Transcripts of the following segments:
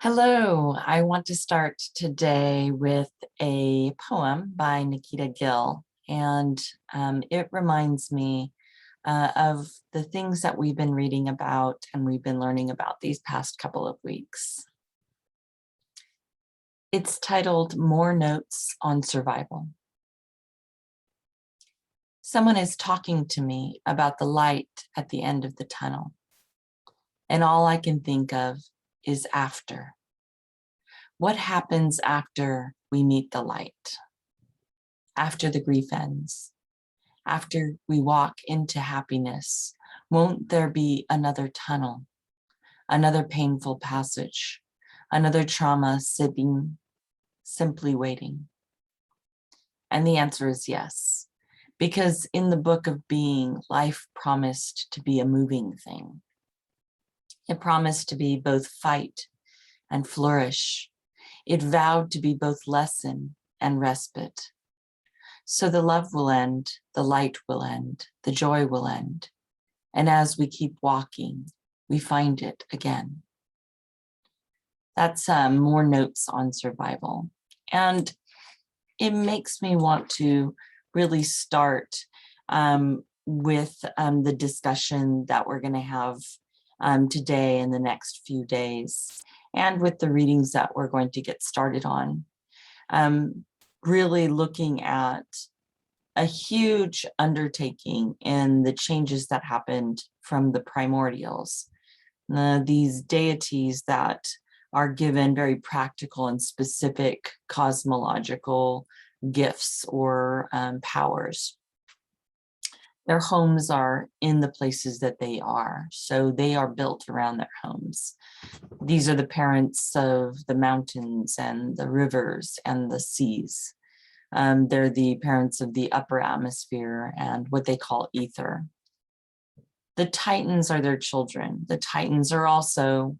Hello, I want to start today with a poem by Nikita Gill, and it reminds me of the things that we've been reading about and we've been learning about these past couple of weeks. It's titled More Notes on Survival. Someone is talking to me about the light at the end of the tunnel, and all I can think of is after. What happens after we meet the light? After the grief ends? After we walk into happiness, won't there be another tunnel, another painful passage, another trauma sitting, simply waiting? And the answer is yes, because in the book of being, life promised to be a moving thing. It promised to be both fight and flourish. It vowed to be both lesson and respite. So the love will end, the light will end, the joy will end. And as we keep walking, we find it again. That's more notes on survival. And it makes me want to really start with the discussion that we're going to have today and the next few days, and with the readings that we're going to get started on. Really looking at a huge undertaking in the changes that happened from the primordials. These deities that are given very practical and specific cosmological gifts or powers. Their homes are in the places that they are, so they are built around their homes. These are the parents of the mountains and the rivers and the seas. They're the parents of the upper atmosphere and what they call ether. The Titans are their children. The Titans are also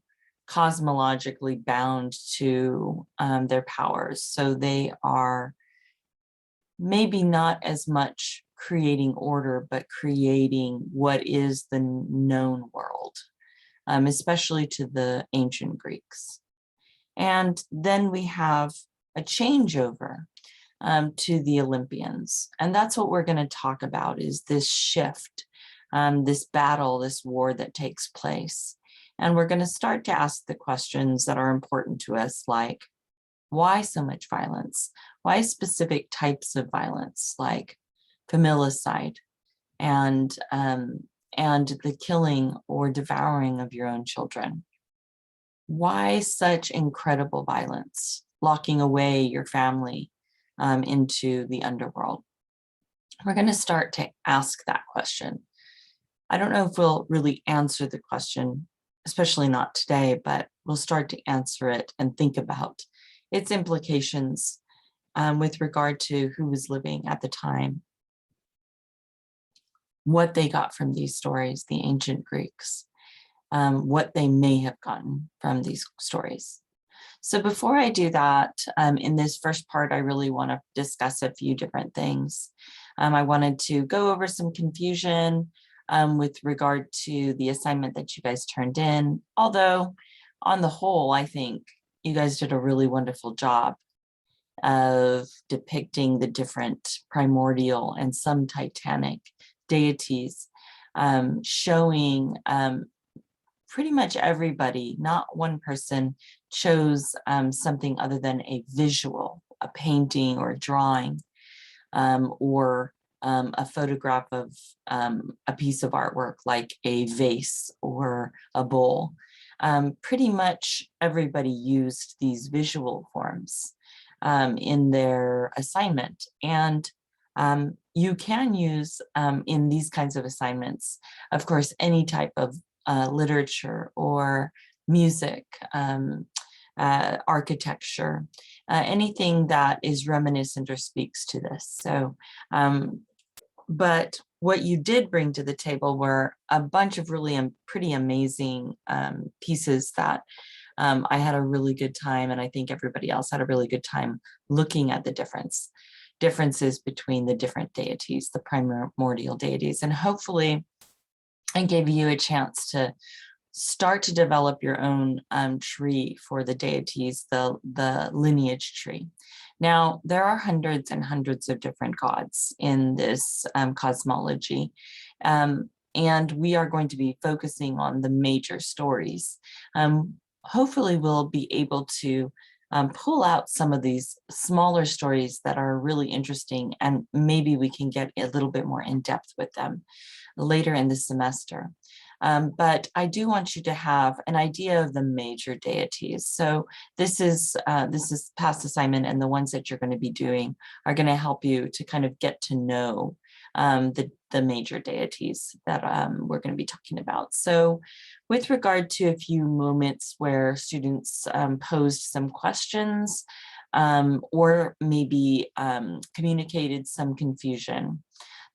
cosmologically bound to their powers, so they are maybe not as much creating order, but creating what is the known world, especially to the ancient Greeks. And then we have a changeover to the Olympians. And that's what we're going to talk about, is this shift, this battle, this war that takes place. And we're going to start to ask the questions that are important to us, like, why so much violence? Why specific types of violence, like familicide and the killing or devouring of your own children? Why such incredible violence, locking away your family into the underworld? We're going to start to ask that question. I don't know if we'll really answer the question, especially not today, but we'll start to answer it and think about its implications with regard to who was living at the time, what they got from these stories, the ancient Greeks, what they may have gotten from these stories. So before I do that, in this first part, I really want to discuss a few different things. I wanted to go over some confusion with regard to the assignment that you guys turned in, although on the whole, I think you guys did a really wonderful job of depicting the different primordial and some titanic deities, showing pretty much everybody, not one person chose something other than a visual, a painting or a drawing, or a photograph of a piece of artwork like a vase or a bowl. Pretty much everybody used these visual forms in their assignment. And you can use in these kinds of assignments, of course, any type of literature or music, architecture, anything that is reminiscent or speaks to this. So, but what you did bring to the table were a bunch of really pretty amazing pieces that I had a really good time, and I think everybody else had a really good time looking at the differences between the different deities, the primordial deities, and hopefully I gave you a chance to start to develop your own tree for the deities, the lineage tree. Now, there are hundreds and hundreds of different gods in this cosmology. And we are going to be focusing on the major stories. Hopefully we'll be able to pull out some of these smaller stories that are really interesting, and maybe we can get a little bit more in depth with them later in the semester. But I do want you to have an idea of the major deities. So this is past assignment, and the ones that you're going to be doing are going to help you to kind of get to know the major deities that we're going to be talking about. So with regard to a few moments where students posed some questions or maybe communicated some confusion,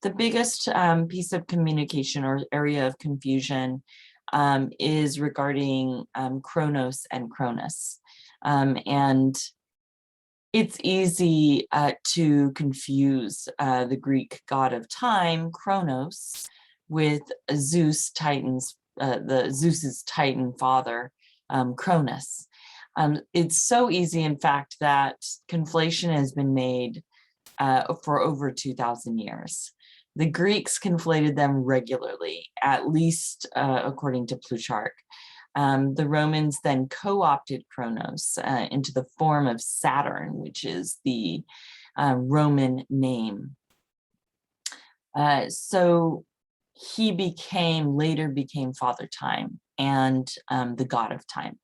the biggest piece of communication or area of confusion is regarding Chronos and Cronus. And it's easy to confuse the Greek god of time, Chronos, with Zeus's Titan father, Cronus. It's so easy, in fact, that conflation has been made for over 2,000 years. The Greeks conflated them regularly, at least according to Plutarch. The Romans then co-opted Kronos into the form of Saturn, which is the Roman name. So he later became Father Time and the god of time.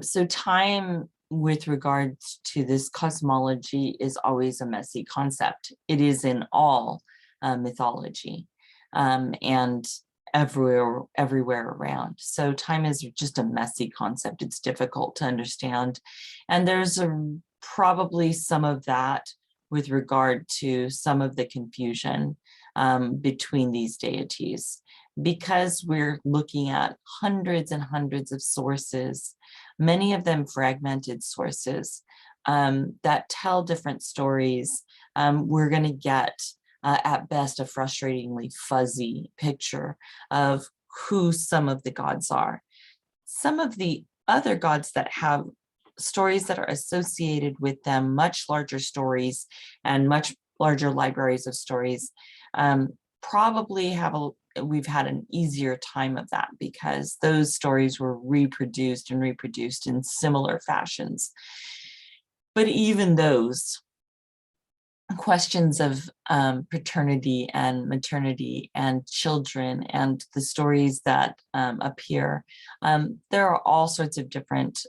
So time, with regards to this cosmology, is always a messy concept. It is in all mythology and everywhere around. So time is just a messy concept. It's difficult to understand. And there's probably some of that with regard to some of the confusion between these deities, because we're looking at hundreds and hundreds of sources, many of them fragmented sources that tell different stories. We're going to get at best a frustratingly fuzzy picture of who some of the gods are. Some of the other gods that have stories that are associated with them, much larger stories and much larger libraries of stories, probably we've had an easier time of that, because those stories were reproduced and reproduced in similar fashions. But even those questions of paternity and maternity and children and the stories that appear, there are all sorts of different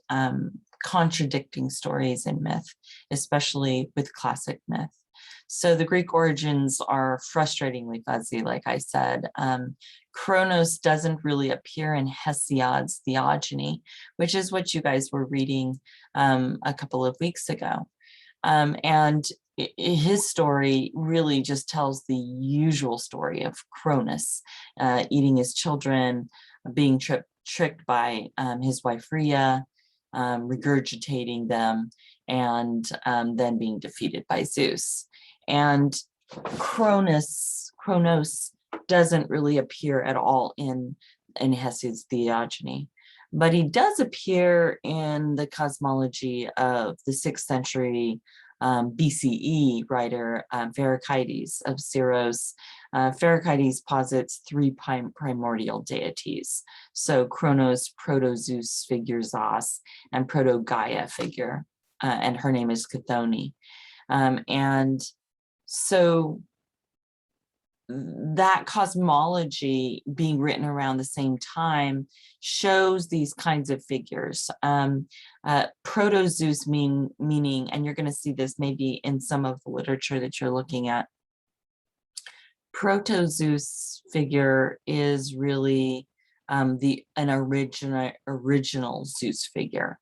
contradicting stories in myth, especially with classic myth. So the Greek origins are frustratingly fuzzy, like I said. Kronos doesn't really appear in Hesiod's Theogony, which is what you guys were reading a couple of weeks ago. And his story really just tells the usual story of Cronus eating his children, being tricked by his wife Rhea, regurgitating them, and then being defeated by Zeus. And Kronos doesn't really appear at all in Hesiod's Theogony, but he does appear in the cosmology of the 6th century BCE writer Pherecydes of Syros. Pherecydes posits 3 primordial deities. So Kronos, Proto-Zeus figure Zos, and Proto-Gaia figure, and her name is Chthoni. And so that cosmology being written around the same time shows these kinds of figures. Proto-Zeus meaning, and you're going to see this maybe in some of the literature that you're looking at, Proto-Zeus figure is really an original Zeus figure,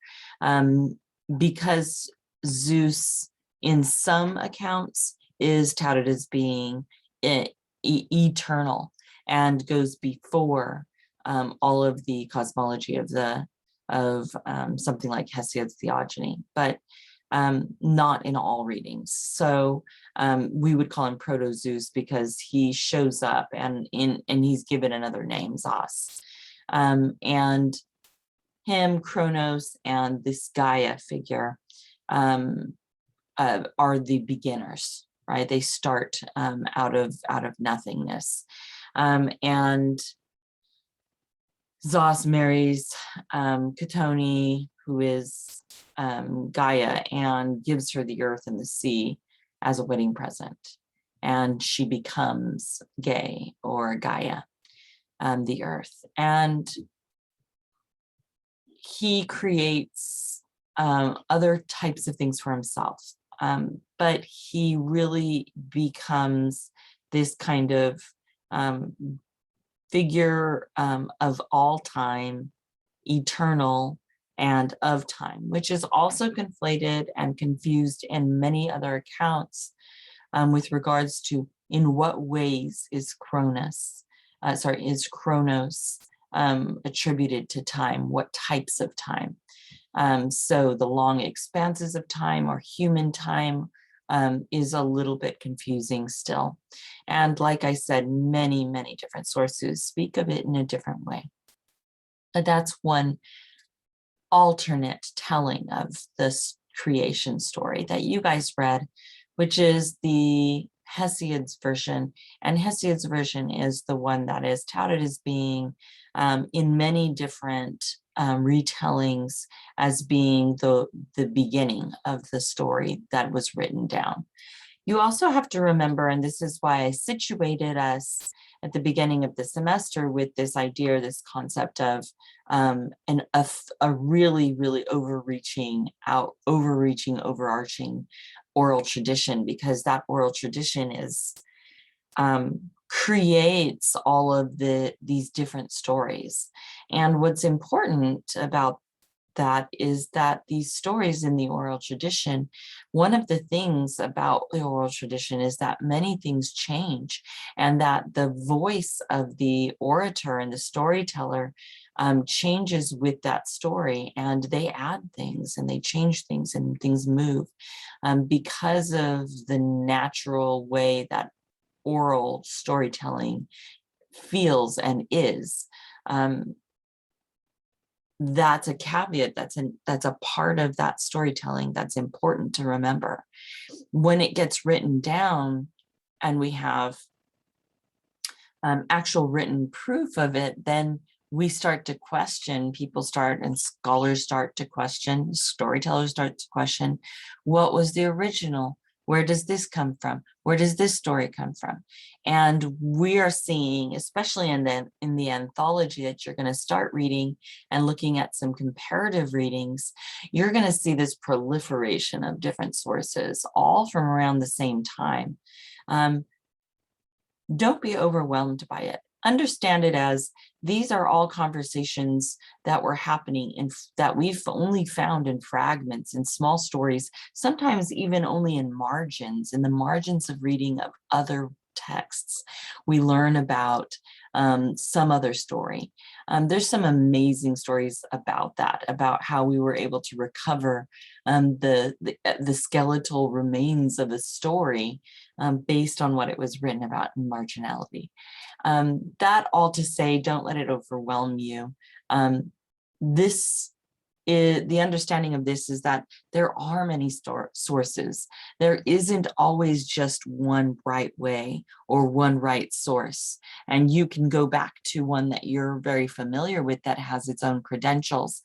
because Zeus, in some accounts, is touted as being eternal and goes before all of the cosmology of something like Hesiod's Theogony, but not in all readings. So we would call him Proto-Zeus because he shows up and he's given another name, Zos. And him, Kronos, and this Gaia figure are the beginners, right? They start out of nothingness, and Zos marries Katoni, who is Gaia, and gives her the earth and the sea as a wedding present, and she becomes Gay, or Gaia, the earth, and he creates other types of things for himself. But he really becomes this kind of figure of all time, eternal, and of time, which is also conflated and confused in many other accounts with regards to in what ways is Kronos attributed to time, what types of time. So the long expanses of time or human time is a little bit confusing still. And like I said, many, many different sources speak of it in a different way. But that's one alternate telling of this creation story that you guys read, which is the Hesiod's version. And Hesiod's version is the one that is touted as being in many different retellings as being the beginning of the story that was written down. You also have to remember, and this is why I situated us at the beginning of the semester with this idea, this concept of a really, really overarching, oral tradition, because that oral tradition is creates all of these different stories. And what's important about that is that these stories in the oral tradition, one of the things about the oral tradition is that many things change, and that the voice of the orator and the storyteller changes with that story, and they add things and they change things and things move because of the natural way that oral storytelling feels and is. That's a caveat, that's a part of that storytelling that's important to remember. When it gets written down and we have actual written proof of it, then we start to question, and scholars start to question, storytellers start to question, what was the original? Where does this come from? Where does this story come from? And we are seeing, especially in the anthology that you're going to start reading and looking at some comparative readings, you're going to see this proliferation of different sources, all from around the same time. Don't be overwhelmed by it. Understand it as these are all conversations that were happening that we've only found in fragments, in small stories, sometimes even only in the margins of reading of other texts. We learn about some other story. There's some amazing stories about that, about how we were able to recover the skeletal remains of a story based on what it was written about in marginality. That all to say, don't let it overwhelm you. The understanding of this is that there are many sources. There isn't always just one right way or one right source. And you can go back to one that you're very familiar with that has its own credentials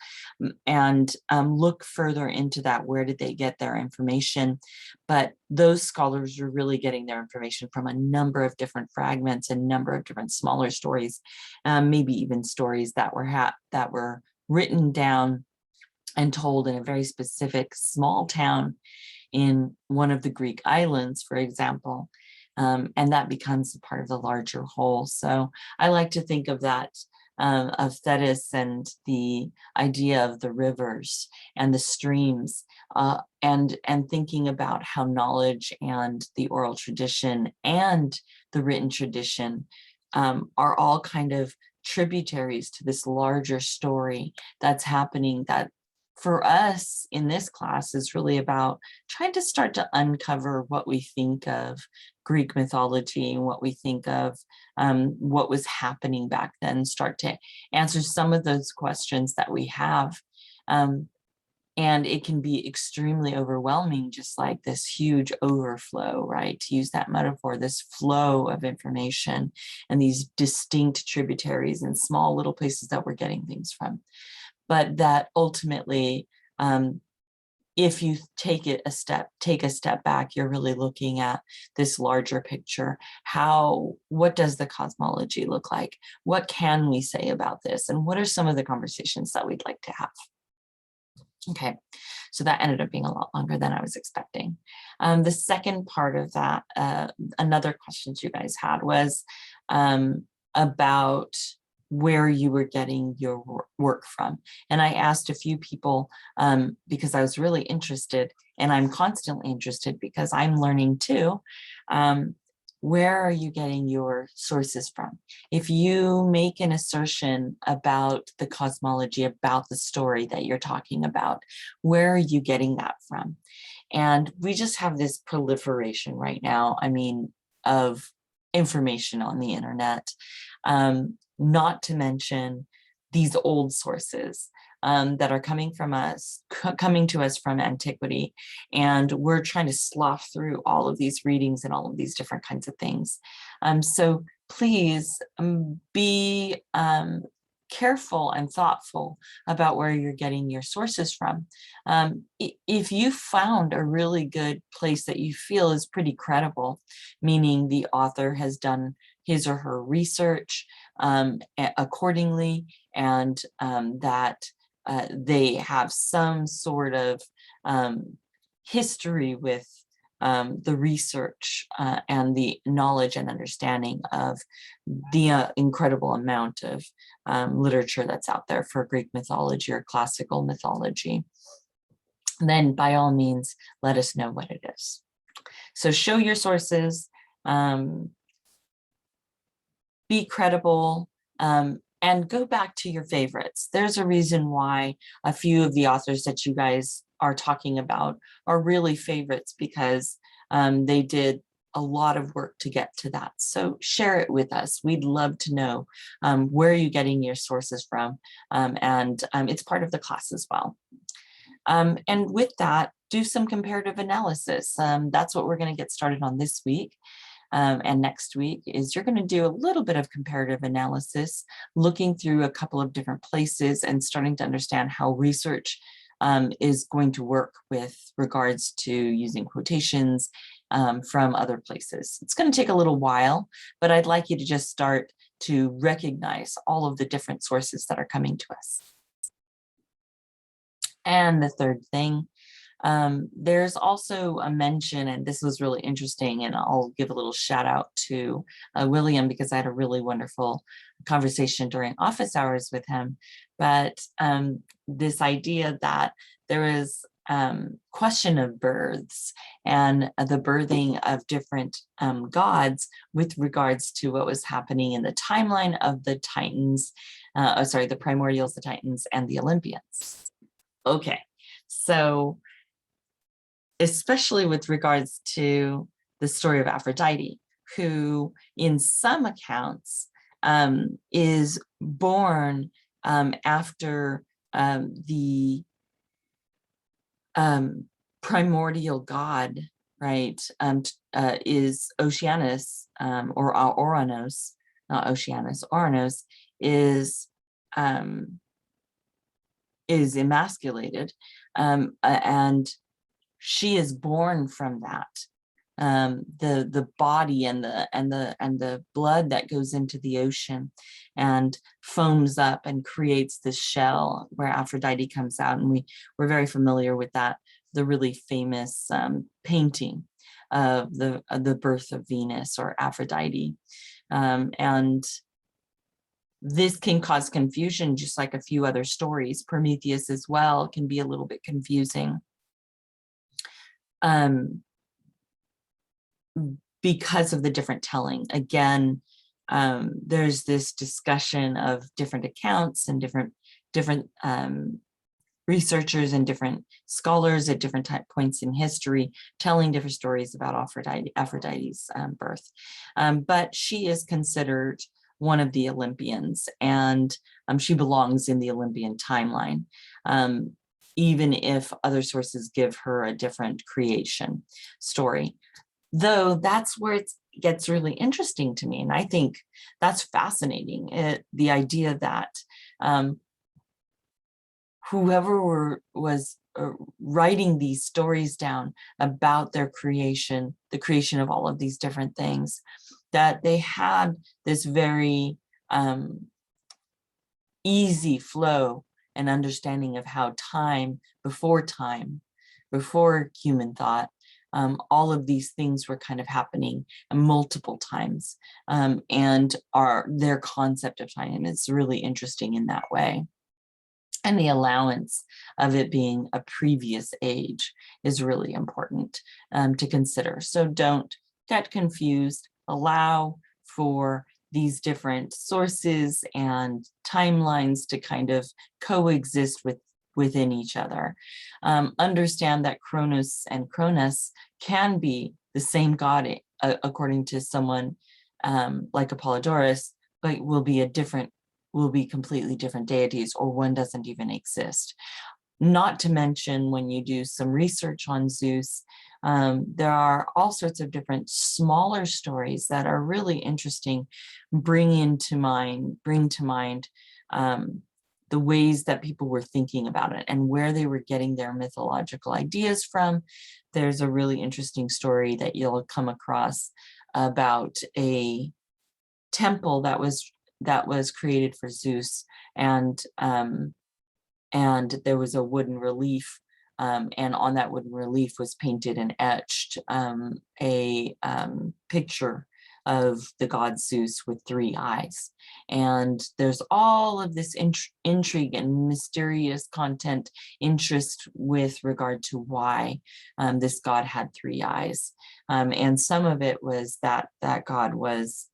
and look further into that. Where did they get their information? But those scholars are really getting their information from a number of different fragments, a number of different smaller stories, maybe even stories that were written down and told in a very specific small town in one of the Greek islands, for example, and that becomes a part of the larger whole. So I like to think of that, of Thetis and the idea of the rivers and the streams, and thinking about how knowledge and the oral tradition and the written tradition are all kind of tributaries to this larger story that's happening, that for us in this class is really about trying to start to uncover what we think of Greek mythology and what we think of what was happening back then, start to answer some of those questions that we have. And it can be extremely overwhelming, just like this huge overflow, right? To use that metaphor, this flow of information and these distinct tributaries and small little places that we're getting things from. But that ultimately, if you take a step back, you're really looking at this larger picture. What does the cosmology look like? What can we say about this? And what are some of the conversations that we'd like to have? Okay, so that ended up being a lot longer than I was expecting. The second part of that, another question you guys had was about where you were getting your work from. And I asked a few people because I was really interested, and I'm constantly interested because I'm learning too. Where are you getting your sources from? If you make an assertion about the cosmology, about the story that you're talking about, where are you getting that from? And we just have this proliferation right now, I mean, of information on the internet, not to mention these old sources that are coming to us from antiquity. And we're trying to slough through all of these readings and all of these different kinds of things. So please be careful and thoughtful about where you're getting your sources from. If you found a really good place that you feel is pretty credible, meaning the author has done his or her research accordingly, and that they have some sort of history with the research and the knowledge and understanding of the incredible amount of literature that's out there for Greek mythology or classical mythology, then by all means, let us know what it is. So show your sources, be credible, and go back to your favorites. There's a reason why a few of the authors that you guys are talking about are really favorites, because they did a lot of work to get to that. So share it with us. We'd love to know where you're getting your sources from, and it's part of the class as well. And with that, do some comparative analysis. That's what we're going to get started on this week. And next week is you're going to do a little bit of comparative analysis, looking through a couple of different places and starting to understand how research is going to work with regards to using quotations from other places. It's going to take a little while, but I'd like you to just start to recognize all of the different sources that are coming to us. And the third thing, there's also a mention, and this was really interesting, and I'll give a little shout out to William, because I had a really wonderful conversation during office hours with him. But this idea that there is question of births and the birthing of different gods with regards to what was happening in the timeline of the Titans, the Primordials, the Titans, and the Olympians. Okay, so especially with regards to the story of Aphrodite, who in some accounts is born after the primordial god, right, is Oceanus, or Ouranos, not Oceanus, Ouranos is emasculated, and she is born from that. The body and the blood that goes into the ocean and foams up and creates this shell where Aphrodite comes out, and we're very familiar with that, the really famous painting of the birth of Venus or Aphrodite, and this can cause confusion, just like a few other stories. Prometheus as well can be a little bit confusing. Because of the different telling. Again, there's this discussion of different accounts and different researchers and different scholars at different points in history telling different stories about Aphrodite's birth. But she is considered one of the Olympians, and she belongs in the Olympian timeline, even if other sources give her a different creation story. Though that's where it gets really interesting to me, and I think that's fascinating, the idea that whoever was writing these stories down about their creation, the creation of all of these different things, that they had this very easy flow and understanding of how time, before human thought, all of these things were kind of happening multiple times, and their concept of time is really interesting in that way. And the allowance of it being a previous age is really important to consider. So don't get confused. Allow for these different sources and timelines to kind of coexist within each other. Understand that Kronos and Cronus can be the same god according to someone like Apollodorus, but will be completely different deities, or one doesn't even exist. Not to mention, when you do some research on Zeus, there are all sorts of different smaller stories that are really interesting, bring to mind the ways that people were thinking about it and where they were getting their mythological ideas from. There's a really interesting story that you'll come across about a temple that was created for Zeus, and there was a wooden relief, and on that wooden relief was painted and etched a picture of the god Zeus with 3 eyes. And there's all of this intrigue and mysterious content, interest with regard to why this god had 3 eyes. And some of it was that god was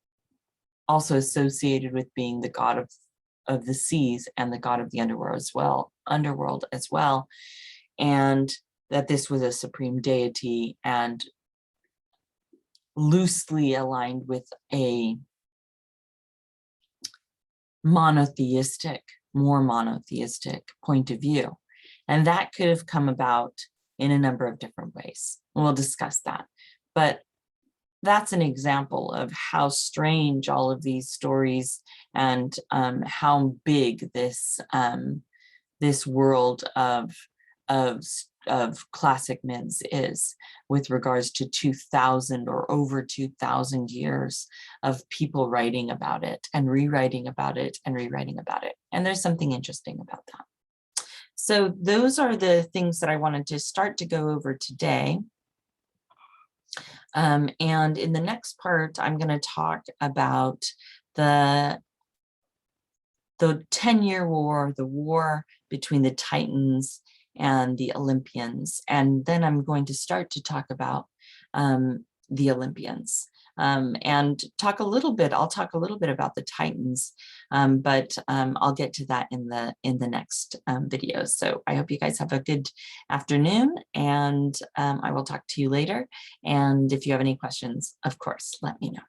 also associated with being the god of the seas and the god of the underworld as well, and that this was a supreme deity and loosely aligned with a more monotheistic point of view. And that could have come about in a number of different ways. We'll discuss that. But that's an example of how strange all of these stories and how big this world of classic myths is, with regards to 2,000 or over 2,000 years of people writing about it and rewriting about it and rewriting about it. And there's something interesting about that. So those are the things that I wanted to start to go over today. And in the next part, I'm going to talk about the 10-year war, the war between the Titans and the Olympians. And then I'm going to start to talk about the Olympians, and I'll talk a little bit about the Titans, but I'll get to that in the next video. So I hope you guys have a good afternoon, and I will talk to you later. And if you have any questions, of course, let me know.